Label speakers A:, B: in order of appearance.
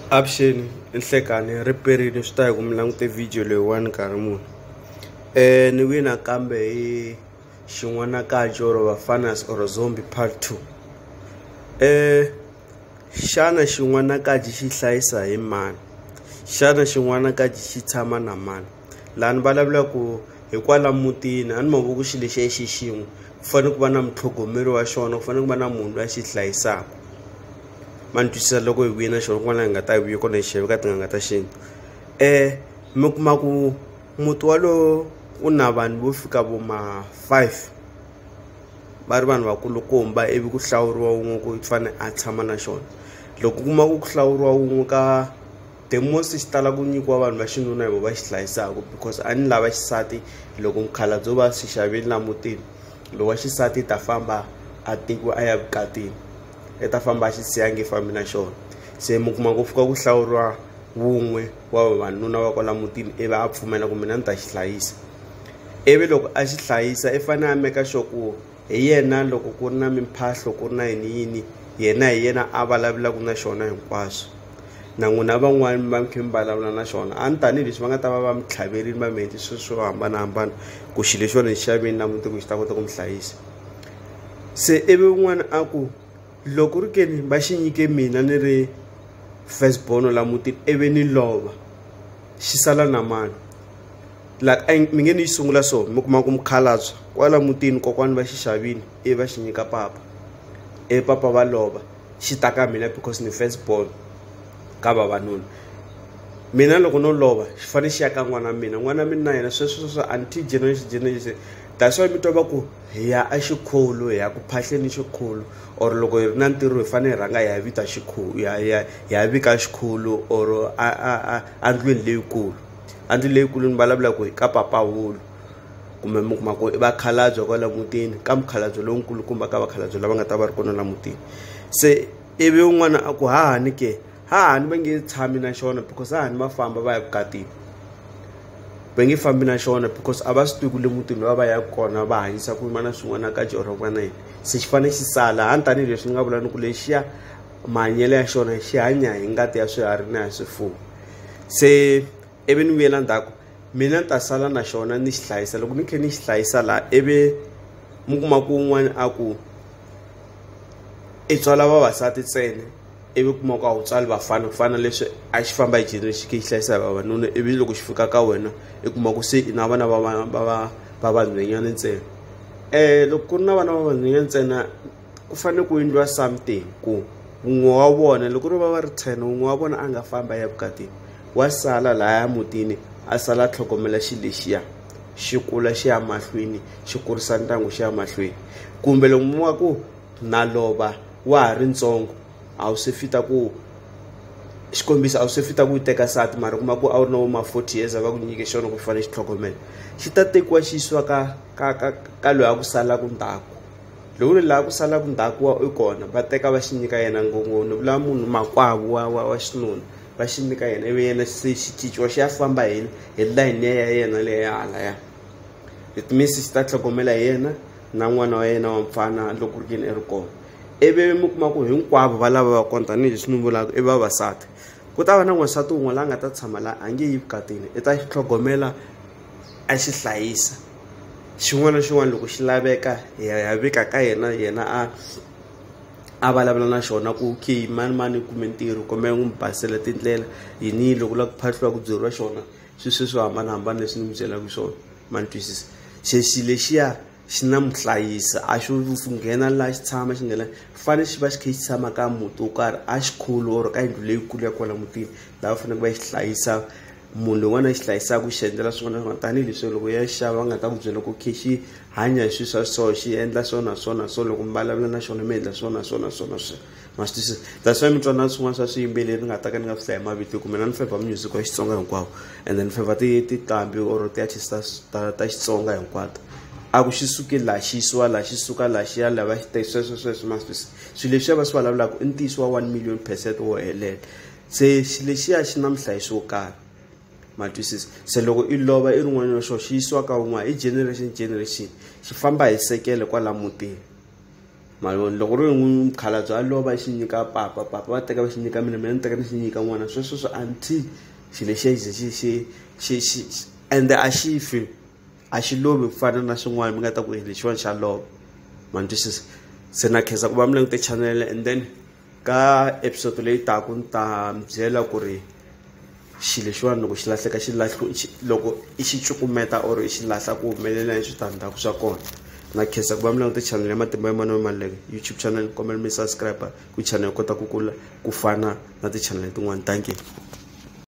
A: Avuxeni nhlekani ri perile swi ta hi ku mi langute video leyiwani nkarhi muni. Ni wina kambe hi Xinwanakaji or Vafanas or Zombi part 2. Xana Xinwanakaji xi hlayisa hi mani? Xana Xinwanakaji xi tshama na mani? Laha ni vulavula ku hi kwala mutini a ni ma vona xilo lexi xi xin'we ku fanele ku va na mutlhogomeri wa xona, ku fanele ku va na munhu loyi a xi hlayisaka. Man twisisa loko hi wina xona kun'wana hi nga ta hi kona hi xeve ka tin'anga ta xintu. Mi kuma ku muti walowo ku na vanhu vo fika vo ma 5 va ri vanhu vakulukumba, ivi ku hlawuriwa wun'we ku fanele a tshama na xona. Loko kuma ku hlawuriwa wun'we ka the most xi tala ku nyikiwa vanhu va xinuna hi vo va xi hlayisaka, because a ni lava xisati loko mukhalabye va swi xaveli la mutini, loko wa xisati ta famba a tekiwa a ya vukatini, i ta famba a xi siyangi fambi na xona. Se mi kuma ku fika ku hlawuriwa wun'we wa vanuna va kwala mutini ivi a pfumela ku mina ni ta xi hlayisa. Ivi loko a xi hlayisa i fanele a meka sure ku hi yena loko ku ri na mimphahlo ku ri na yini yena hi yena a vulavulaka na xona hinkwaswo. Na n'wina van'wani va mi kha mi vulavula na xona a ni tanihileswi va nga ta va mi tlhaverile va mi endli swilo swo hambanahambana ku xilo lexiwani xi xaveni na muti ku xi ta kota ku mi hlayisa. Se ivi un'wana a ku loko ri keni va xi nyike mina ni ri first born la mutini ivi ni lova xi sala na mani? Mi nge ni yi sungula so mi kuma ku mukhalabye kwala mutini kokwani va xi xavile ivi va xi nyika papa, ivi papa va lova xi ta ka mina because ni first born ka vavanuna. Mina loko no lova xi fanele xi ya ka n'wana wa mina, n'wana wa mina na yena sweswo until generation. That's why mi twa va ku hi ya a xikhulu, hi ya ku phahleni xikhulu, or loko hi ri na ntirho hi fanele hi rhanga hi ya vita xikhulu, hi ya vika xikhulu or a ndlwini leyikulu. A ndlwini leyikulu ni vulavula ku hi ka papa wulu kumbe mi kuma ku i vakhalabye kwala mutini ka mukhalabye lonkulu kumbe ka vakhalabye lava nga ta va ri kona la mutini. Se ivi un'wana a ku hahani ke hahani va nge tshami na xona because hahani va famba va ya vukatini, va nge fambi na xona because a va swi tivi ku le mutini va ya kona va hanyisa ku yima na Swin'wanakaji or va na yini. Se xi fanele xi sala a ni tanihileswi ni nga vula ni ku lexiya mahanyelo ya xona xi hanya hi ngati ya swiharhi na ya swifuwo. Se ivi ni vuyela ndzhaku mina ni ta sala na xona ni xi hlayisa. Loko ni khe ni xi hlayisa laha ivi mi kuma ku un'wana a ku i tswala vavasati ntsena, ivi kuma ku a wu tswali vafana, ku fana leswi a xi famba hi generation xi hlayisa hi vavanuna. Ivi loko xi fika ka wena i kuma ku se i na vana va vanhwanyana ntsena. Loko ku ri na vana va vanhwanyana ntsena ku fanele ku endliwa something ku wun'we wa vona loko ri va ri 10 wun'we wa vona a nga famba ya vukatini, wa sala lahaya mutini a sala a tlhogomela xi lexiya xi kula xi ya mahlweni xi kurisa ndyangu xi ya mahlweni. Kumbe loko mi wa ku na lova wa ha ri ntsongo a wu se fita ku xikombiso a wu se fita ku teka sati, mara kuma ku a wu ri na vo ma 40 years va ku nyike xona ku fanele xi tlhogomela, xi ta tekiwa xi yisiwa ka loyi a ku salaka ndzhaku. Loko loyi laha ku salaka ndzhaku wa i kona va teka va xi nyika yena ngopfu, ni vula munhu makwavu wa xinuna va xi nyika yena ivi yena se xi ciciwa xi ya famba hi layini ya yena leya halaya. It means xi ta tlhogomela hi yena na n'wana wa yena wa mfana loko ri kini i ri kona. Ivi mi kuma ku hinkwavo va lava va kona tanihileswi ni vulaka i vavasati. Ku ta va na n'wansati wun'we laha nga ta tshama laha a nge yi vukatini, i ta xi tlhogomela a xi hlayisa. Xin'wana na xin'wana loko xi laveka hi ya vika ka yena a vulavula na xona ku okay mani kume ntirho kumbe n'wi basela tindlela yini loko la ku phahliwa ku byeriwa xona swilo swo hambanahambana leswi ni mi byelaka swona. Ma ni twisisa? Xi lexiya xi na muhlayisa a xo nghena laha xi tshama xi nghena fanele xi va xi kha xi tshama ka muti wo karhi a xikhulu or ka yindlu leyikulu ya kwala mutini laha va fanele va xi hlayisa. Munhu lowun'wana a xi hlayisaka xi endlela swin'wana na swin'wana tanihileswi loko ya xava va nga ta ku byela ku okay xi hanya hi swilo swa so xi endla swona so loko mi vulavula na xona mi endla swona ma swi twisisa. That's why mi twa na swin'wana swa swiyimbeleri ni nga ta ka ni nga swi hlaya mavito kumbe na ni fevha music wa Xitsonga hinkwawo, and then ni fevha tinqambi or ti-artist ta Xitsonga hinkwato. A ku xi suke laha xi yisiwa laha xi suka laha xi ya lava xi te sweswo ma swi twisisa. Swilo leswi va swi vulavulaka i ntiyiso wa 1,000,000% wo helela. Se xi lexiya xi na muhlayisi wo karhi, ma twisisa. Se loko i lova i rin'wana ya xo xi yisiwa ka wun'wana i generation xi famba hi sekele kwala mutini. maloni loko ri mukhalabye a lova xi nyika papa va teka va xi nyika mina ni teka ni xi nyika n'wana sweswo until xilo xi ende a xi fi a xi lovi ku fana na swin'wana mi nga ta ku lexiwani xa lova ma ni twisisa se na khensa ku va mi langute channel and then ka episode leyi taka ni ta mi byela ku ri xilo lexiwani loko xi lahleka loko i xi cukumeta or i xi lahla ku humelela hi switandzhaku swa kona na khensa ku va mi langute channel ya matimba ya mano maleke YouTube channel kombela mi subscribe ku channel kota ku kula ku fana na ti channel tin'wana thank you.